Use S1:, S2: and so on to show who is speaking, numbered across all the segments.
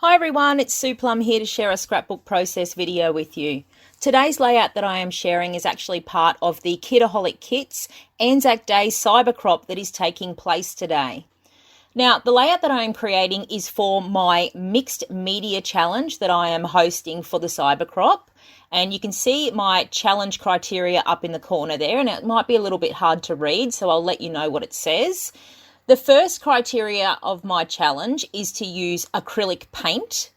S1: Hi everyone, it's Sue Plumb here to share a scrapbook process video with you. Today's layout that I am sharing is actually part of the Kitaholic Kits ANZAC Day cyber crop that is taking place today. Now, the layout that I am creating is for my mixed media challenge that I am hosting for the cyber crop. And you can see my challenge criteria up in the corner there, and it might be a little bit hard to read, so I'll let you know what it says. The first criteria of my challenge is to use acrylic paint.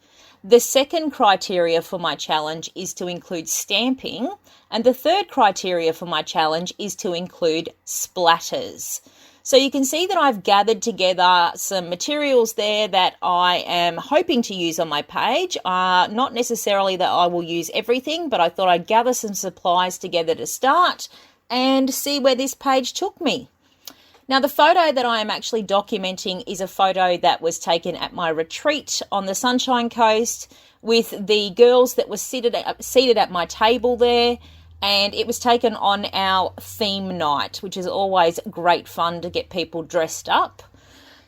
S1: The second criteria for my challenge is to include stamping. And the third criteria for my challenge is to include splatters. So you can see that I've gathered together some materials there that I am hoping to use on my page. Not necessarily that I will use everything, but I thought I'd gather some supplies together to start and see where this page took me. Now, the photo that I am actually documenting is a photo that was taken at my retreat on the Sunshine Coast with the girls that were seated at my table there, and it was taken on our theme night, which is always great fun to get people dressed up.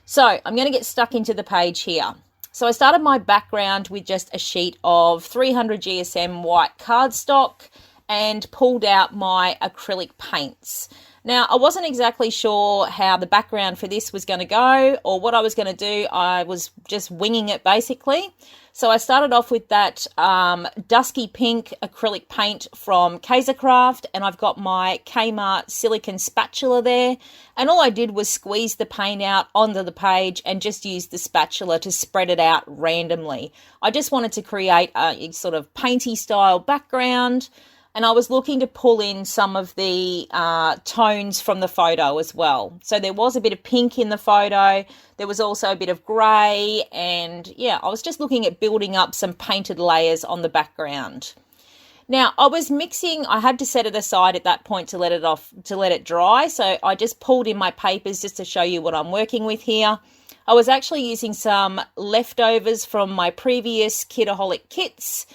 S1: So I'm going to get stuck into the page here. So I started my background with just a sheet of 300 GSM white cardstock and pulled out my acrylic paints. Now, I wasn't exactly sure how the background for this was going to go or what I was going to do. I was just winging it basically. So I started off with that dusky pink acrylic paint from Kaisercraft, and I've got my Kmart silicone spatula there. And all I did was squeeze the paint out onto the page and just use the spatula to spread it out randomly. I just wanted to create a sort of painty style background. And I was looking to pull in some of the tones from the photo as well. So there was a bit of pink in the photo. There was also a bit of grey. And yeah, I was just looking at building up some painted layers on the background. Now, I was mixing. I had to set it aside at that point to let it dry. So I just pulled in my papers just to show you what I'm working with here. I was actually using some leftovers from my previous Kitaholic Kits.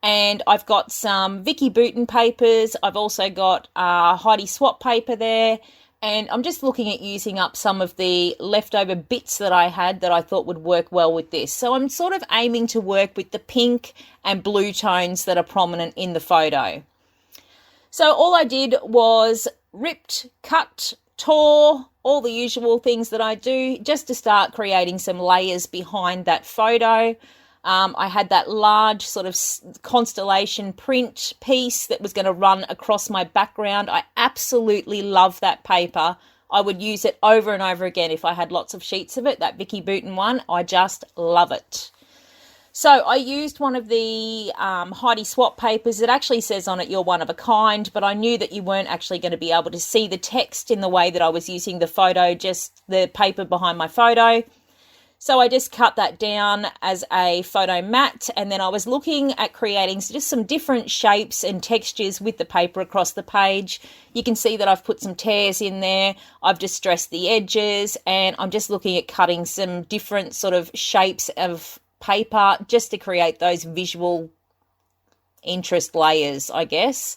S1: And I've got some Vicky Bouton papers. I've also got Heidi Swap paper there. And I'm just looking at using up some of the leftover bits that I had that I thought would work well with this. So I'm sort of aiming to work with the pink and blue tones that are prominent in the photo. So all I did was ripped, cut, tore, all the usual things that I do just to start creating some layers behind that photo. I had that large sort of constellation print piece that was going to run across my background. I absolutely love that paper. I would use it over and over again if I had lots of sheets of it, that Vicky Bouton one. I just love it. So I used one of the Heidi Swap papers. It actually says on it, "You're one of a kind," but I knew that you weren't actually going to be able to see the text in the way that I was using the photo, just the paper behind my photo. So I just cut that down as a photo mat, and then I was looking at creating just some different shapes and textures with the paper across the page. You can see that I've put some tears in there. I've distressed the edges, and I'm just looking at cutting some different sort of shapes of paper just to create those visual interest layers, I guess.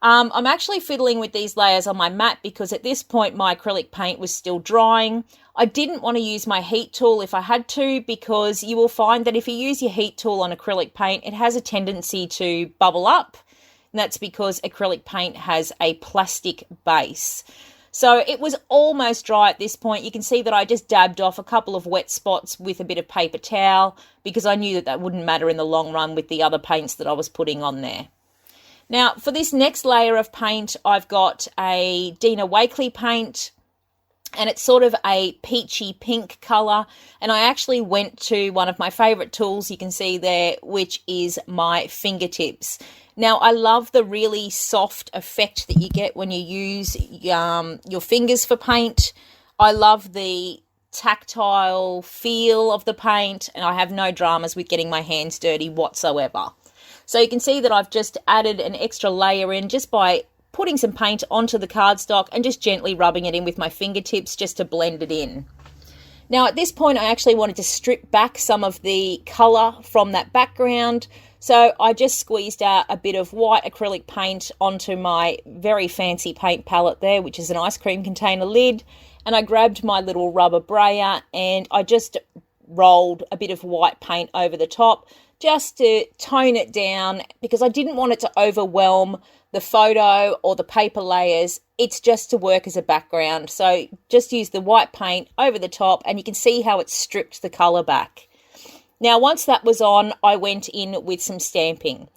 S1: I'm actually fiddling with these layers on my mat because at this point my acrylic paint was still drying. I didn't want to use my heat tool if I had to, because you will find that if you use your heat tool on acrylic paint, it has a tendency to bubble up. And that's because acrylic paint has a plastic base. So it was almost dry at this point. You can see that I just dabbed off a couple of wet spots with a bit of paper towel because I knew that that wouldn't matter in the long run with the other paints that I was putting on there. Now, for this next layer of paint, I've got a Dina Wakley paint, and it's sort of a peachy pink colour. And I actually went to one of my favourite tools, you can see there, which is my fingertips. Now, I love the really soft effect that you get when you use your fingers for paint. I love the tactile feel of the paint, and I have no dramas with getting my hands dirty whatsoever. So you can see that I've just added an extra layer in just by putting some paint onto the cardstock and just gently rubbing it in with my fingertips just to blend it in. Now at this point I actually wanted to strip back some of the colour from that background, so I just squeezed out a bit of white acrylic paint onto my very fancy paint palette there, which is an ice cream container lid, and I grabbed my little rubber brayer and I just rolled a bit of white paint over the top just to tone it down, because I didn't want it to overwhelm the photo or the paper layers. It's just to work as a background. So just use the white paint over the top, and you can see how it stripped the colour back. Now, once that was on, I went in with some stamping.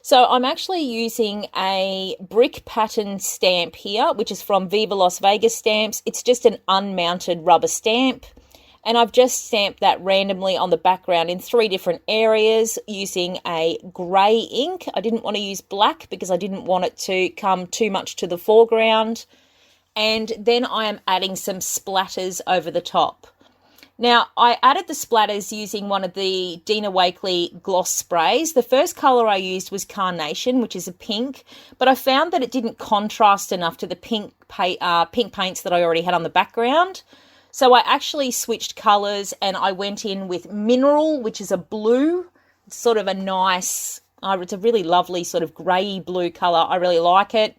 S1: So I'm actually using a brick pattern stamp here, which is from Viva Las Vegas Stamps. It's just an unmounted rubber stamp. And I've just stamped that randomly on the background in 3 different areas using a grey ink. I didn't want to use black because I didn't want it to come too much to the foreground. And then I am adding some splatters over the top. Now, I added the splatters using one of the Dina Wakley gloss sprays. The first colour I used was Carnation, which is a pink, but I found that it didn't contrast enough to the pink paints that I already had on the background. So I actually switched colours and I went in with Mineral, which is a blue. It's sort of a nice, it's a really lovely sort of grey blue colour. I really like it.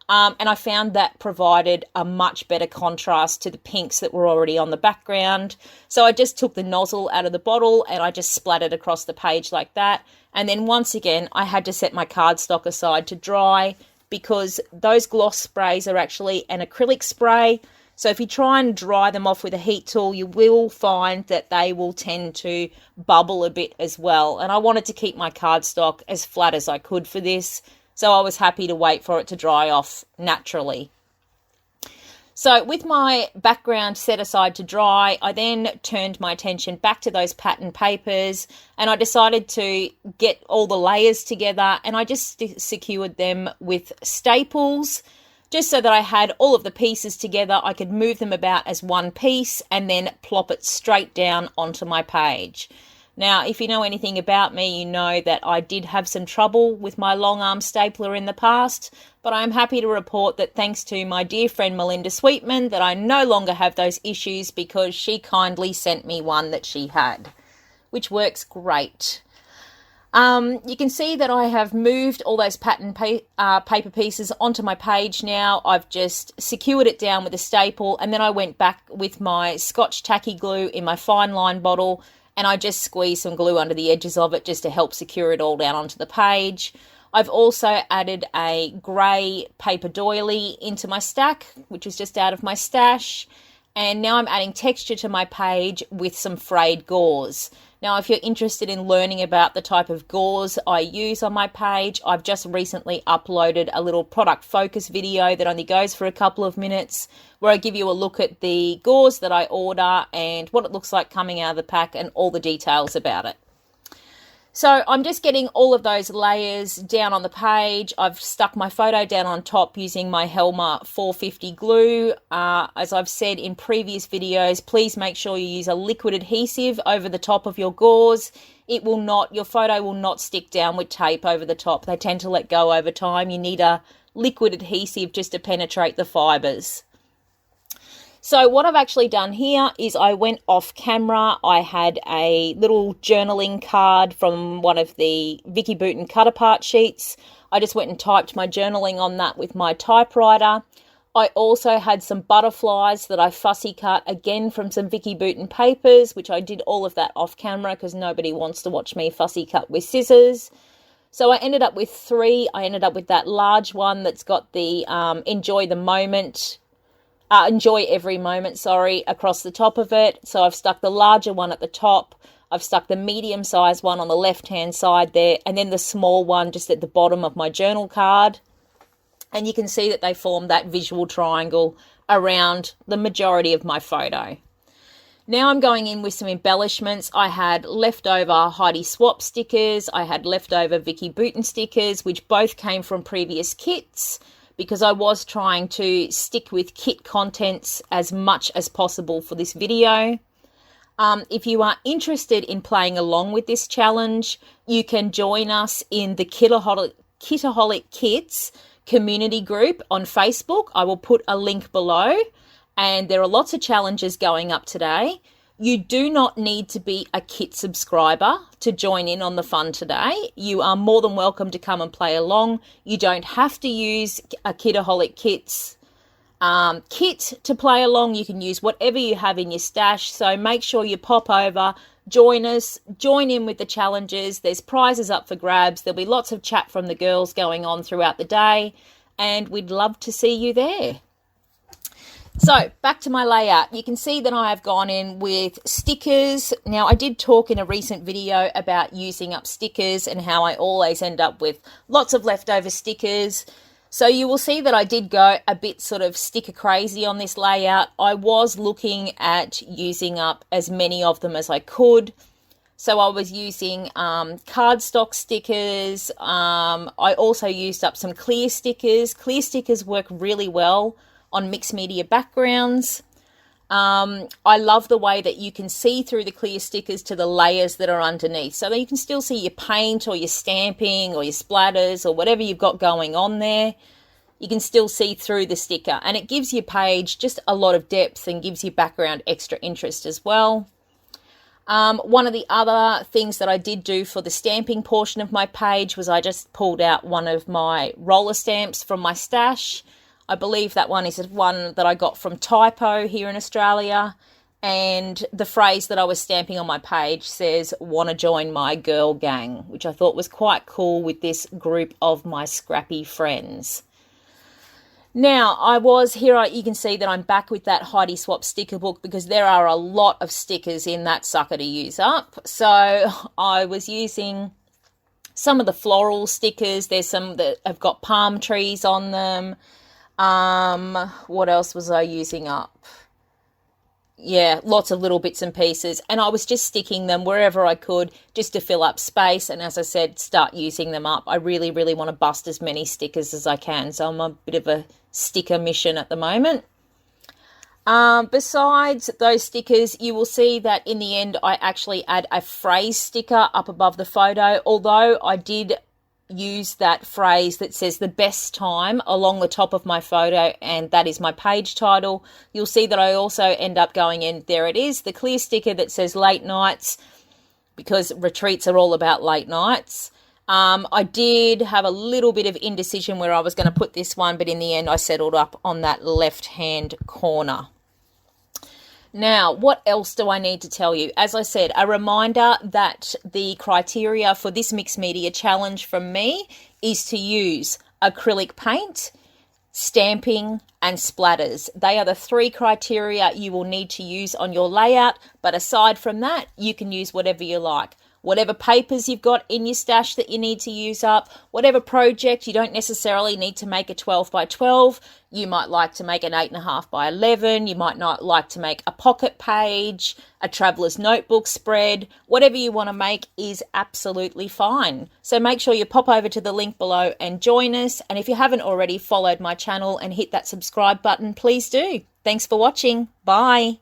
S1: And I found that provided a much better contrast to the pinks that were already on the background. So I just took the nozzle out of the bottle and I just splattered across the page like that. And then once again, I had to set my cardstock aside to dry, because those gloss sprays are actually an acrylic spray. So if you try and dry them off with a heat tool, you will find that they will tend to bubble a bit as well. And I wanted to keep my cardstock as flat as I could for this, so I was happy to wait for it to dry off naturally. So with my background set aside to dry, I then turned my attention back to those pattern papers, and I decided to get all the layers together, and I just secured them with staples, just so that I had all of the pieces together. I could move them about as one piece and then plop it straight down onto my page. Now, if you know anything about me, you know that I did have some trouble with my long arm stapler in the past, but I'm happy to report that thanks to my dear friend Melinda Sweetman, that I no longer have those issues, because she kindly sent me one that she had, which works great. You can see that I have moved all those pattern paper pieces onto my page now. I've just secured it down with a staple, and then I went back with my Scotch tacky glue in my fine line bottle, and I just squeezed some glue under the edges of it just to help secure it all down onto the page. I've also added a grey paper doily into my stack, which was just out of my stash. And now I'm adding texture to my page with some frayed gauze. Now, if you're interested in learning about the type of gauze I use on my page, I've just recently uploaded a little product focus video that only goes for a couple of minutes, where I give you a look at the gauze that I order and what it looks like coming out of the pack and all the details about it. So I'm just getting all of those layers down on the page. I've stuck my photo down on top using my Helmer 450 glue. As I've said in previous videos, please make sure you use a liquid adhesive over the top of your gauze. Your photo will not stick down with tape over the top. They tend to let go over time. You need a liquid adhesive just to penetrate the fibres. So what I've actually done here is I went off camera. I had a little journaling card from one of the Vicky Booten cut apart sheets. I just went and typed my journaling on that with my typewriter. I also had some butterflies that I fussy cut again from some Vicky Booten papers, which I did all of that off camera because nobody wants to watch me fussy cut with scissors. So I ended up with 3. I ended up with that large one that's got the enjoy every moment, across the top of it. So I've stuck the larger one at the top. I've stuck the medium-sized one on the left-hand side there, and then the small one just at the bottom of my journal card. And you can see that they form that visual triangle around the majority of my photo. Now I'm going in with some embellishments. I had leftover Heidi Swap stickers. I had leftover Vicky Booten stickers, which both came from previous kits, because I was trying to stick with kit contents as much as possible for this video. If you are interested in playing along with this challenge, you can join us in the Kitaholic Kits community group on Facebook. I will put a link below, and there are lots of challenges going up today. You do not need to be a kit subscriber to join in on the fun today. You are more than welcome to come and play along. You don't have to use a Kitaholic Kits kit to play along. You can use whatever you have in your stash. So make sure you pop over, join us, join in with the challenges. There's prizes up for grabs. There'll be lots of chat from the girls going on throughout the day, and we'd love to see you there. So back to my layout. You can see that I have gone in with stickers. Now, I did talk in a recent video about using up stickers and how I always end up with lots of leftover stickers. So you will see that I did go a bit sort of sticker crazy on this layout. I was looking at using up as many of them as I could. So I was using cardstock stickers. I also used up some clear stickers. Clear stickers work really well on mixed media backgrounds. I love the way that you can see through the clear stickers to the layers that are underneath, so that you can still see your paint or your stamping or your splatters or whatever you've got going on there. You can still see through the sticker, and it gives your page just a lot of depth and gives your background extra interest as well. One of the other things that I did do for the stamping portion of my page was I just pulled out one of my roller stamps from my stash. I believe that one is one that I got from Typo here in Australia, and the phrase that I was stamping on my page says, "Wanna join my girl gang," which I thought was quite cool with this group of my scrappy friends. Now, you can see that I'm back with that Heidi Swap sticker book because there are a lot of stickers in that sucker to use up. So I was using some of the floral stickers. There's some that have got palm trees on them. What else was I using up? Yeah, lots of little bits and pieces. And I was just sticking them wherever I could just to fill up space. And as I said, start using them up. I really, really want to bust as many stickers as I can. So I'm a bit of a sticker mission at the moment. Besides those stickers, you will see that in the end, I actually add a phrase sticker up above the photo. Although I did use that phrase that says the best time along the top of my photo, and that is my page title. You'll see that I also end up going in, there it is, the clear sticker that says late nights, because retreats are all about late nights. I did have a little bit of indecision where I was going to put this one, but in the end I settled up on that left hand corner. Now, what else do I need to tell you? As I said, a reminder that the criteria for this mixed media challenge from me is to use acrylic paint, stamping, and splatters. They are the 3 criteria you will need to use on your layout, but aside from that, you can use whatever you like. Whatever papers you've got in your stash that you need to use up, whatever project, you don't necessarily need to make a 12 by 12. You might like to make an 8.5 by 11. You might not like to make a pocket page, a traveler's notebook spread. Whatever you want to make is absolutely fine. So make sure you pop over to the link below and join us. And if you haven't already followed my channel and hit that subscribe button, please do. Thanks for watching. Bye.